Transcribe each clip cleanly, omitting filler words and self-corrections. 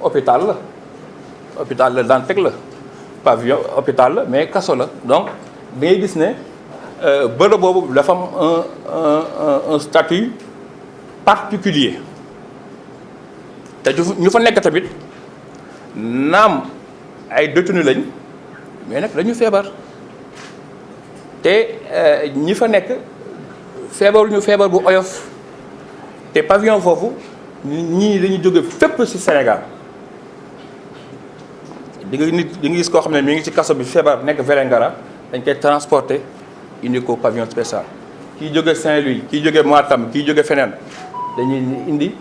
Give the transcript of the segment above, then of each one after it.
hôpital la hôpital la Dantec la pavillon hôpital la mais kaso la donc da ngay gis ne bërëb boobu dafa am un statut particulier te ñu fa nekk tamit naam ay détenus lañ mais nag dañu feebar te ñi fa nekk feebaruñu feebar bu oyof te pavillon foofu ñii dañuy jóge fépp ci Sénégal di nga gis koo xam ne mi ngi ci kaso bi feebar nekk Vélingara dañ koy transporter indi ko pavillon spécial kii jóge Saint-Louis kii jóge Matam kii jóge feneen dañuy indi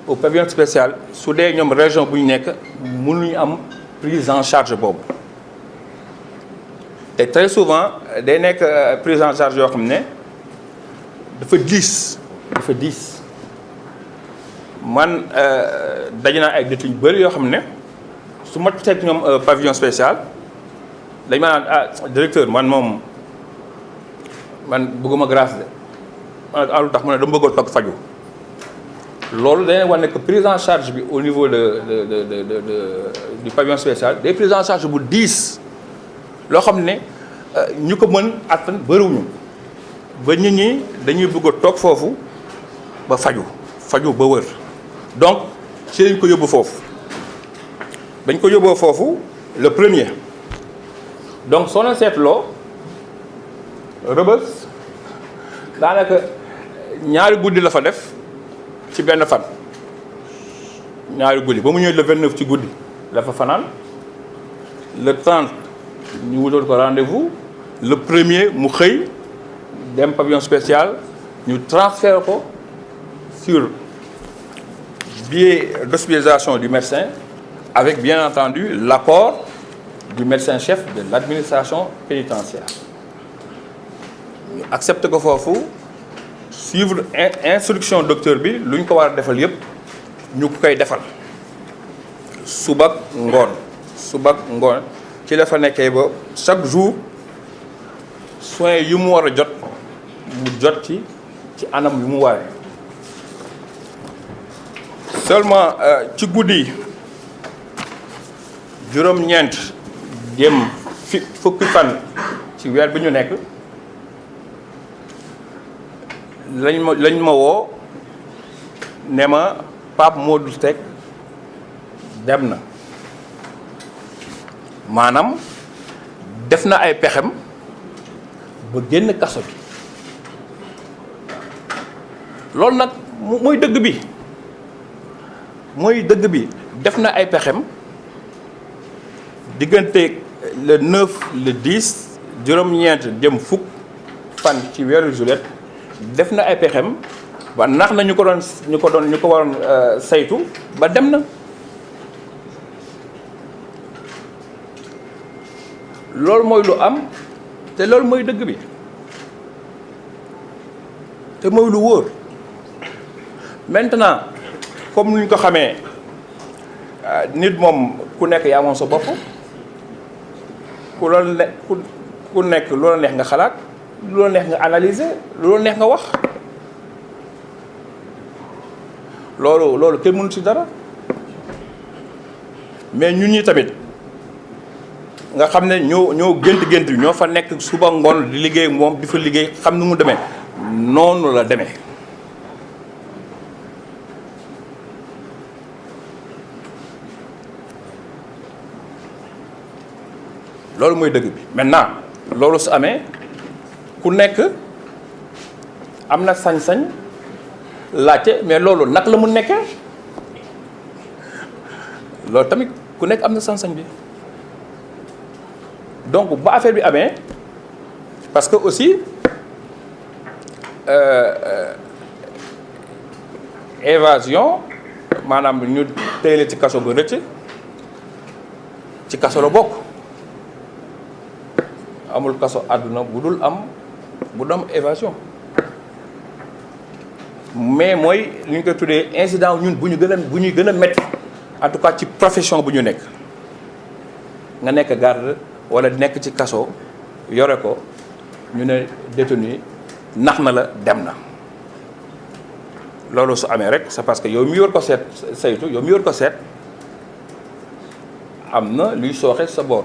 au pavillon spécial su dee ñoom région bu ñu nekk mënuñu am prise en charge boobu te très souvent day nekk prise en charge yoo xam ne dafa diis man daje naa ay détenus yu bëri yoo xam ne su ma teg ñoom pavillon spécial dañ ma naan directeur man bëgguma grâce de man lu tax mu ne dama bëggoon toog faju loolu dañuy wax ne que prise en charge bi au niveau du pavillon spécial des prise en charge bu diis loo xam ne ñu ko mën attan bëriwuñu ba nit ñi dañuy bëgg a toog foofu ba faju ba wër donc ci lañ ko yóbbu foofu dañ ko yóbboo foofu le premier donc soo leen seetloo Rebeuss daanaka ñaari guddi la fa def ci benn fan ñaari guddi ba mu ñëwee le 29 ci guddi la fa fanaan le 30 ñu wutoon ko rendez-vous le premier mu xëy dem pavillon spécial ñu transféré ko sur billet d'hospitalisation du médecin avec bien entendu l'apport du médecin-chef de l'administration pénitentiaire ñu accepté ko foofu suivre instruction docteur bi lu ñu ko war a defal yépp ñu ko koy defal suba ngoon ci la fa nekkee ba chaque jour soins yu mu war a jot mu jot ci anam yu mu waree seulement ci guddi juróom-ñeent jëm fukki fan ci weer bi ñu nekk lañ ma woo ne ma Pape Modou Seck dem na maanaam def na ay pexem ba génn kaso bi loolu nag mooy dëgg bi def na ay pexem diggante le 9 le 10 juróom-ñeent jëm fukk fan ci weeru juillet def na ay pexem ba nax na ñu ko waroon saytu ba dem na loolu mooy lu am te loolu mooy dëgg bi te mooy lu wóor maintenant comme ni ñu ko xamee nit moom ku nekk yaa moom sa bopp ku nekk loola neex nga xalaat loola neex nga analyser loola neex nga wax loolu kenn mënu ci dara mais ñun ñi tamit nga xam ne ñoo gént bi ñoo fa nekk suba ngoon di liggéey moom di fa liggéey xam ni mu demee noonu la demee loolu mooy dëgg bi maintenant loolu su amee ku nekk am na sañ-sañ laajte mais loolu nag la mu nekkee loolu tamit ku nekk am na sañ-sañ bi donc ba affaire bi amee parce que aussi évasion maanaam ñu téyle ci kaso ba rëcc ci kaso la bokk amul kaso àdduna bu dul am évasion mais mooy li ñu koy tuddee incident ñun bu ñuy gën a métti en tout cas ci profession bu ñu nekk nga nekk garde wala nekk ci kaso yore ko ñu ne détenu nax na la dem na loolu su amee rek c'est parce que yow mi yor ko seet saytu yow mi yor ko seet am na luy sooxe sa boor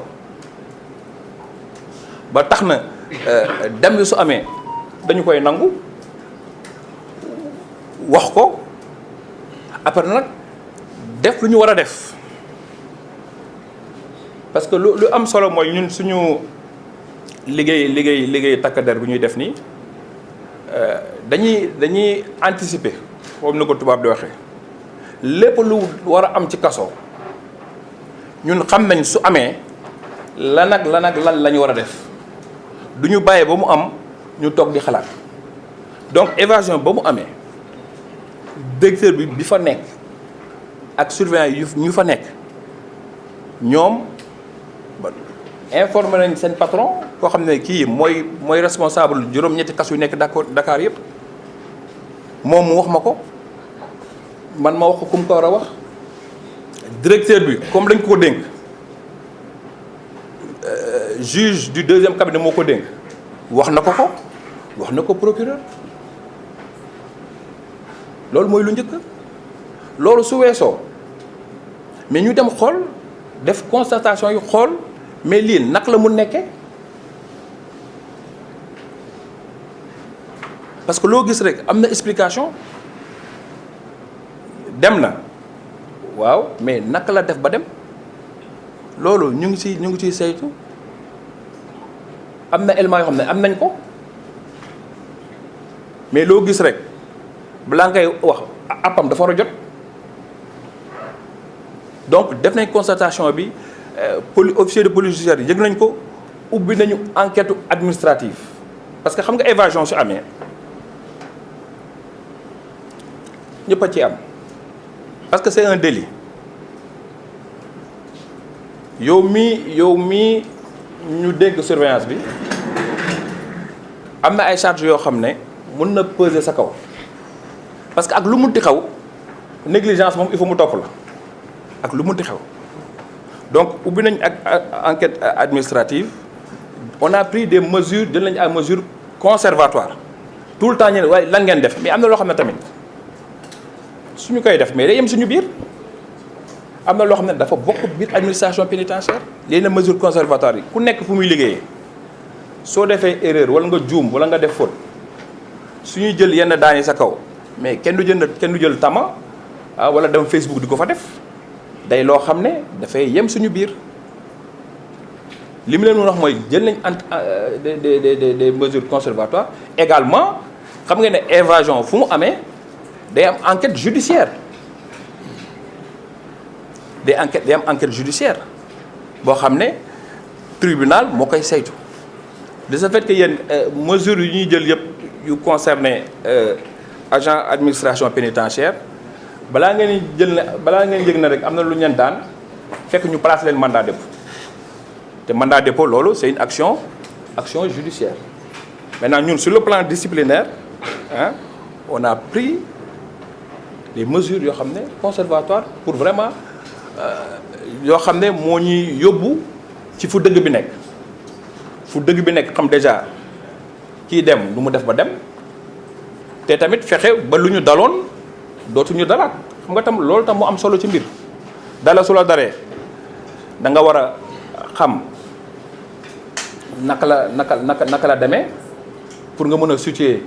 ba tax na dem bi su amee dañu koy nangu wax ko après nag def lu ñu war a def parce que lu am solo mooy ñun suñu liggéey takk der bu ñuy def nii dañuy anticiper comme ni ko tubaab di waxee lépp lu war a am ci kaso ñun xam nañ su amee lan la ñu war a def du ñu bàyyee ba mu am ñu toog di xalaat donc évasion ba mu amee directeur bi fa nekk ak surveillant yu ñu fa nekk ñoom informé nañ seen patron koo xam ne kii mooy responsable juróom-ñetti kaso yu nekk Dakar yëpp moom mu wax ma ko man ma wax ko ku mu ko war a wax directeur bi comme dañ ko dénk juge du deuxième cabinet moo ko dénk wax na ko procureur loolu mooy lu njëkk loolu su weesoo mais ñu dem xool def constatation yu xool mais lii naka la mu nekkee parce que loo gis rek am na explication dem na waaw mais naka la def ba dem loolu ñu ngi ciy saytu am na élément yoo xam ne am nañ ko mais loo gis rek balaa ngay wax appam dafa war a jot donc def nañ constatation bi officier de police judiciaire yëg nañ ko ubbi nañu enquête administrative parce que xam nga évasion su amee ñëpp a ci am parce que c'est un délit yow mii ñu dégg surveillance bi am na ay charges yoo xam ne mën na peser sa kaw parce que ak lu munti xaw négligence moom il faut mu topp la ak lu munti xew donc ubbi nañ ak enquête administrative on a pris des mesures jël nañ ay mesures conservatoires tout le temps ñu ne waaye lan ngeen def mais am na loo xam ne tamit suñu koy def mais day yem suñu biir am na loo xam ne dafa bokk biir administration pénitentiaire léegi mesures conservatoires yi ku nekk fu muy liggéeyee soo defee erreur wala nga juum wala nga def faute suñuy jël yenn daan yi sa kaw mais kenn du jël tama wala dem Facebook di ko fa def day loo xam ne dafay yem suñu biir li mu leen mën wax mooy jël nañ des mesures conservatoires également xam nga ne évasion fu mu amee day am enquête judiciaire day am enquête judiciaire boo xam ne tribunal moo koy saytu de ce fait que yéen mesures yu ñuy jël yëpp yu concerné agent administration pénitentiaire balaa ngeen yëg na rek am na lu ñu leen daan fekk ñu place leen mandat dépôt te mandat dépôt loolu c'est une action judiciaire maintenant ñun sur le plan disciplinaire on a pris les mesures yoo xam ne conservatoires pour vraiment yoo xam ne moo ñuy yóbbu ci fu dëgg bi nekk xam déjà kii dem lu mu def ba dem te tamit fexe ba lu ñu daloon dootuñu dalaat xam nga tam loolu tam mu am solo ci mbir dala su la daree da nga war a xam naka la demee pour nga mën a situer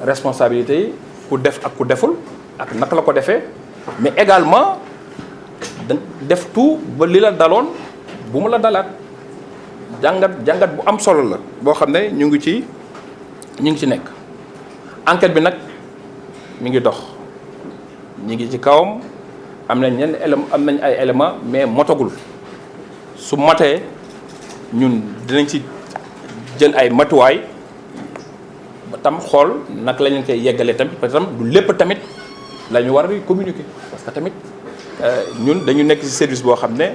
responsabilité yi ku def ak ku deful ak naka la ko defee mais également da def tout ba li la daloon bu mu la dalaat jàngat bu am solo la boo xam ne ñu ngi ci nekk enquête bi nag mi ngi dox ñi ngi ci kawam am nañ ay éléments mais motagul su matee ñun dinañ ci jël ay matuwaay ba tam xool naka la ñu koy yeggalee tamit parce que tam du lépp tamit la ñu war a communiquer parce que tamit ñun dañu nekk ci service boo xam ne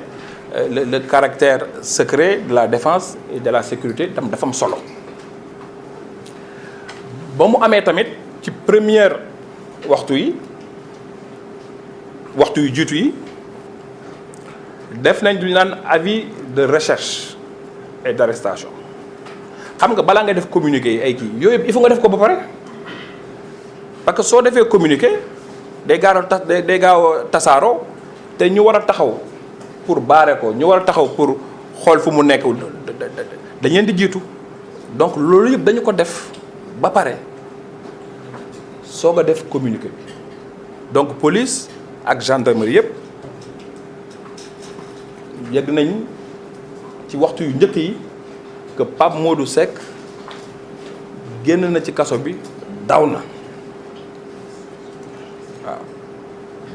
le caractère secret de la défense et de la sécurité tam dafa am solo ba mu amee tamit ci première waxtu yu jiitu yi def nañ du ñu naan avis de recherche et d'arrestation xam nga balaa nga def communiqué yi ay kii yooyu il faut nga def ko ba pare parce que soo defee communiqué day gaaw a tasaaroo te ñu war a taxaw pour barrer ko ñu war a taxaw pour xool fu mu nekk dañ leen di jiitu donc loolu yëpp dañu ko def ba pare soog a def communiqué bi donc police ak gendarmerie yëpp yegg nañ ci waxtu yu njëkk yi que Pape Modou Seck génn na ci kaso bi daw na waaw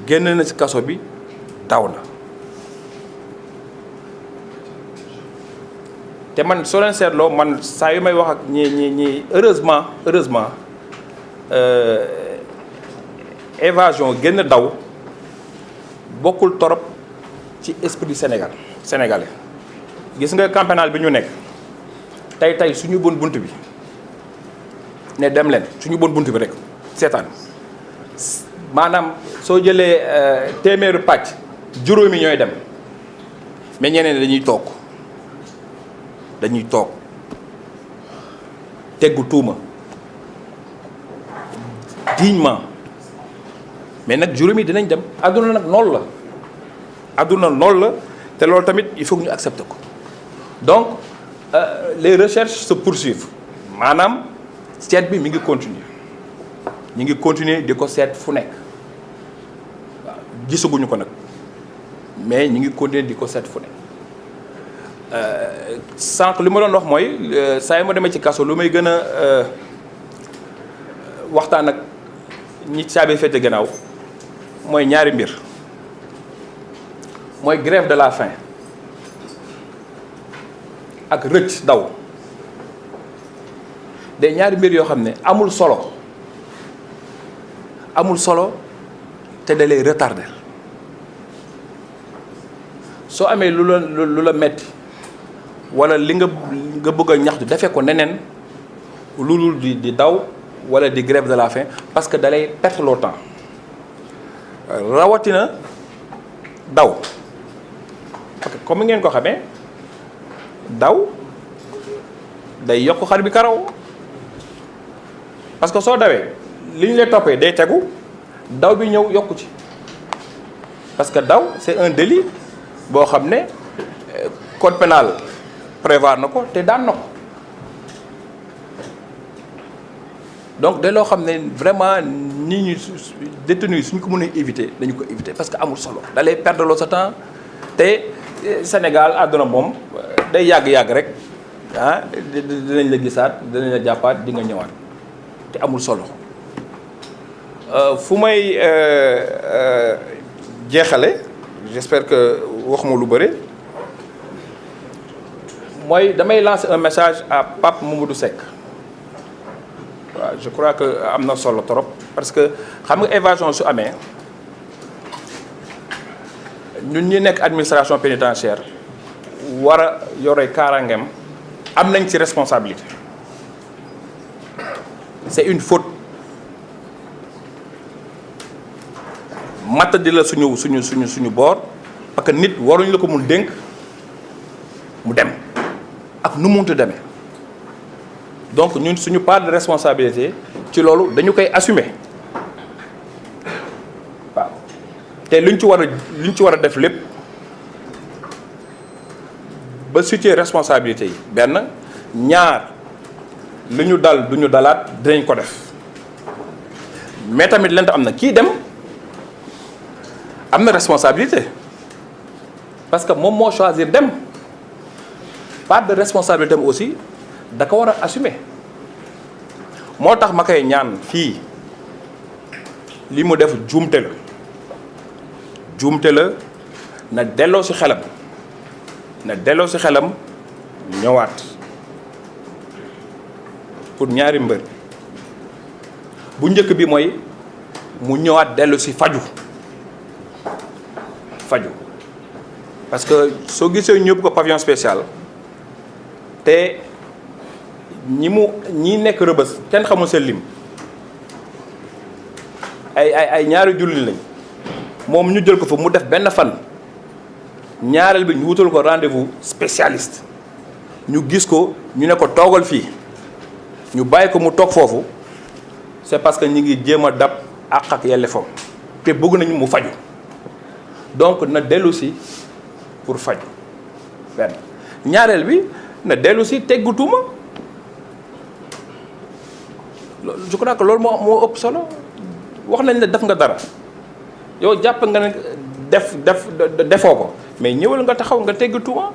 génn na ci kaso bi daw na te man soo leen seetloo man saa yu may wax ak ñi heureusement évasion génn daw bokkul torop ci esprit sénégalais gis nga camp pénal bi ñu nekk tey suñu bon bunt bi ne dem leen suñu bon bunt bi rek seetaan maanaam soo jëlee téeméeru pàcc juróomi ñooy dem mais ñeneen dañuy toog teggu tuuma dignement mais nag juróomi dinañ dem àdduna nag noonu la te loolu tamit il faut que ñu accepter ko donc les recherches se poursuivent maanaam seet bi mi ngi continuer ñu ngi continuer di ko seet fu nekk waaw gisaguñu ko nag mais ñu ngi continuer di ko seet fu nekk sànq li ma doon wax mooy saa yi ma demee ci kaso lu may gën a waxtaan ak ñi caabi fete gannaaw mooy ñaari mbir mooy grève de la faim ak rëcc daw de ñaari mbir yoo xam ne amul solo te da lay retarder soo amee lu la metti wala li nga bëgg a ñaxtu defee ko neneen lu di daw wala di grève de la faim parce que da lay perdre le temps rawatina daw parce que comme ngeen ko xamee daw day yokk xar bi karaw parce que soo dawee li ñu lay toppee day tegu daw bi ñëw yokku ci parce que daw c'est un délit boo xam ne code pénal prévoir na ko te daan na ko donc de loo xam ne vraiment nit ñi détenus yi suñ ko mënee éviter dañu ko éviter parce que amul solo da lay perdre loo sa temps te Sénégal àdduna moom day yàgg rek ah dinañ la gisaat dinañ la jàppaat di nga ñëwaat te amul solo fu may jeexale j'espère que waxuma lu bëri mooy damay lancer un message à Pape Mamadou Seck waaw je crois que am na solo trop parce que xam nga évasion su amee ñun ñi nekk administration pénitentiaire war a yore kaaraangeem am nañ ci responsabilité c'est une faute matt di la suñu boor parce que nit waruñ la ko mun dénk mu dem ak nu munti demee donc ñun suñu part de responsabilité ci loolu dañu koy assumer waaw te luñ ci war a def lépp ba situer responsabilité yi benn ñaar lu ñu dal du ñu dalaat dinañ ko def mais tamit lent am na kii dem am na responsabilité parce que moom moo choisir dem part de responsabilité am aussi da ko war a assumer moo tax ma koy ñaan fii li mu def juumte la na delloo ci xelam ñëwaat pour ñaari mbër bu njëkk bi mooy mu ñëwaat dellu ci faju parce que soo gisee ñëpp ko pavillon spécial te ñi nekk rëbës kenn xamul seen lim ay ñaari jullit lañ moom ñu jël ko fa mu def benn fan ñaareel bi ñu wutal ko rendez-vous spécialiste ñu gis ko ñu ne ko toogal fii ñu bàyyi ko mu toog foofu c'est parce que ñi ngi jéem a dab àq ak yelleefam te bëgg nañu mu faju donc na dellu si pour faj benn ñaareel bi na dellu si teggu tuuma je crois que loolu moo ëpp solo wax nañ ne def nga dara yow jàpp nga ne defoo ko mais ñëwal nga taxaw nga teggu tuuma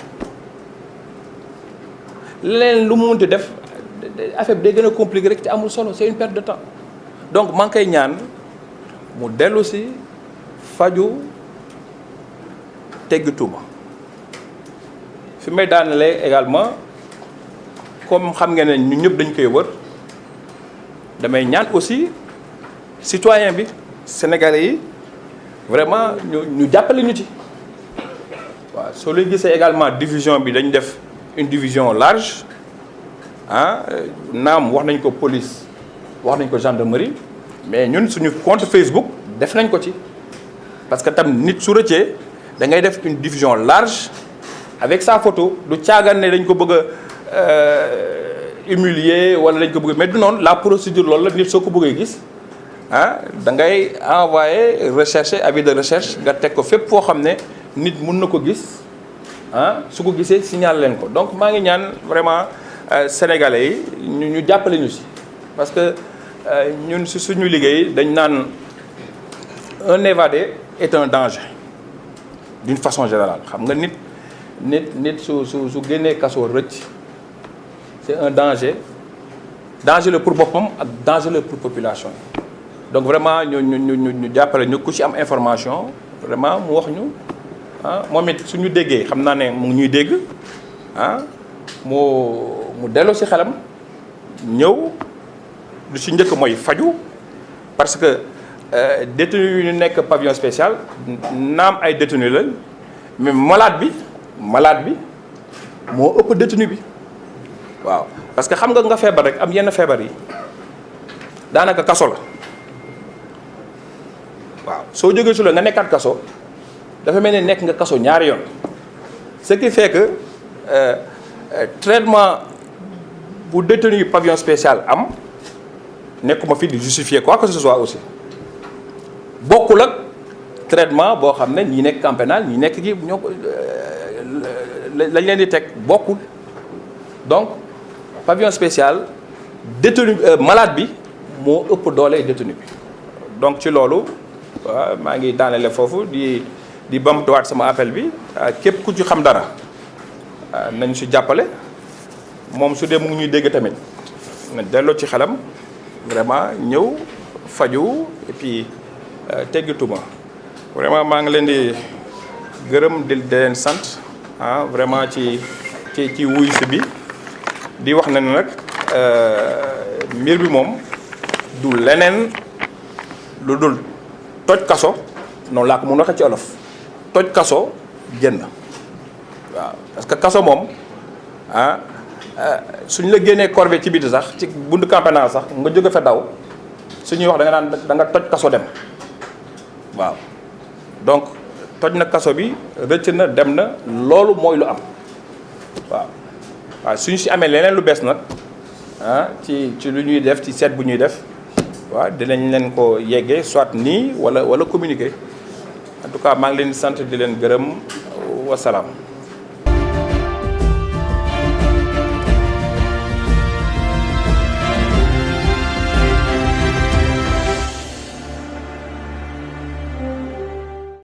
leneen lu mu munti def affaire bi day gën a compliqué rek ci amul solo c'est une perte de temps donc maa ngi koy ñaan mu dellu si faju tegg tuuma fi may daanalee également comme xam ngeen ne ñu ñëpp dañ koy wër damay ñaan aussi citoyen bi sénégalais yi vraiment ñu jàppale ñu ci waaw soo leen gisee également division bi dañ def une division large naam wax nañ ko police wax nañ ko gendarmerie mais ñun suñu compte Facebook def nañ ko ci parce que tam nit su rëccee da ngay def une diffusion large avec sa photo du caagan ne dañ ko bëgg a humilier wala dañ ko bëgg mais du noonu la procédure loolu la nit soo ko bëggee gis da ngay envoyer rechercher avis de recherche nga teg ko fépp foo xam ne nit mun na ko gis su ko gisee signal leen ko donc maa ngi ñaan vraiment sénégalais yi ñu jàppale ñu si parce que ñun si suñu liggéey dañ naan un évadé est un danger d'une façon générale xam nga nit su génnee kaso rëcc c'est un danger la pour boppam ak danger la pour population yi donc vraiment ñu jàppale ñu ku ci am information vraiment mu wax ñu moom it suñu déggee xam naa ne mu ngi ñuy dégg mu delloo ci xelam ñëw lu ci njëkk mooy faju parce que détenu yu nekk pavillon spécial naam ay détenu lañ mais malade bi moo ëpp détenu bi waaw parce que xam nga feebar rek am yenn feebar yi daanaka kaso la waaw soo jógee su la nga nekkaat kaso dafa mel ne nekk nga kaso ñaari yoon ce qui fait que traitement bu détenu pavillon spécial am nekkuma fi di justifier quoi que ce soit aussi bokkul ak traitement boo xam ne ñi nekk camp pénal ñi nekk gi ñoo ko lañ leen di teg bokkul donc pavillon spécial détenu malade bi moo ëpp doole détenu bi donc ci loolu waaw maa ngi daanele foofu di bamtuwaat sama appel bi képp ku ci xam dara nañ si jàppale moom su dee mu ngi ñuy dégg tamit na delloo ci xelam vraiment ñëw faju et puis teggituma vraiment maa ngi leen di gërëm di leen sant vraiment ci wuy si bi di wax ne nag mbir bi moom du leneen lu dul toj kaso noonu laa ko mun waxee ci olof toj kaso génn waaw parce que kaso moom suñ la génnee corvée ci biti sax ci buntu camp pénal sax nga jóge fa daw suñuy wax da nga naan da nga toj kaso dem waaw donc toj na kaso bi rëcc na dem na loolu mooy lu am waaw suñ si amee leneen lu bees nag ci lu ñuy def ci seet bu ñuy def waaw dinañ leen ko yeggee soit nii wala communiquer en tout cas maa ngi leen di sant di leen gërëm wasalaam.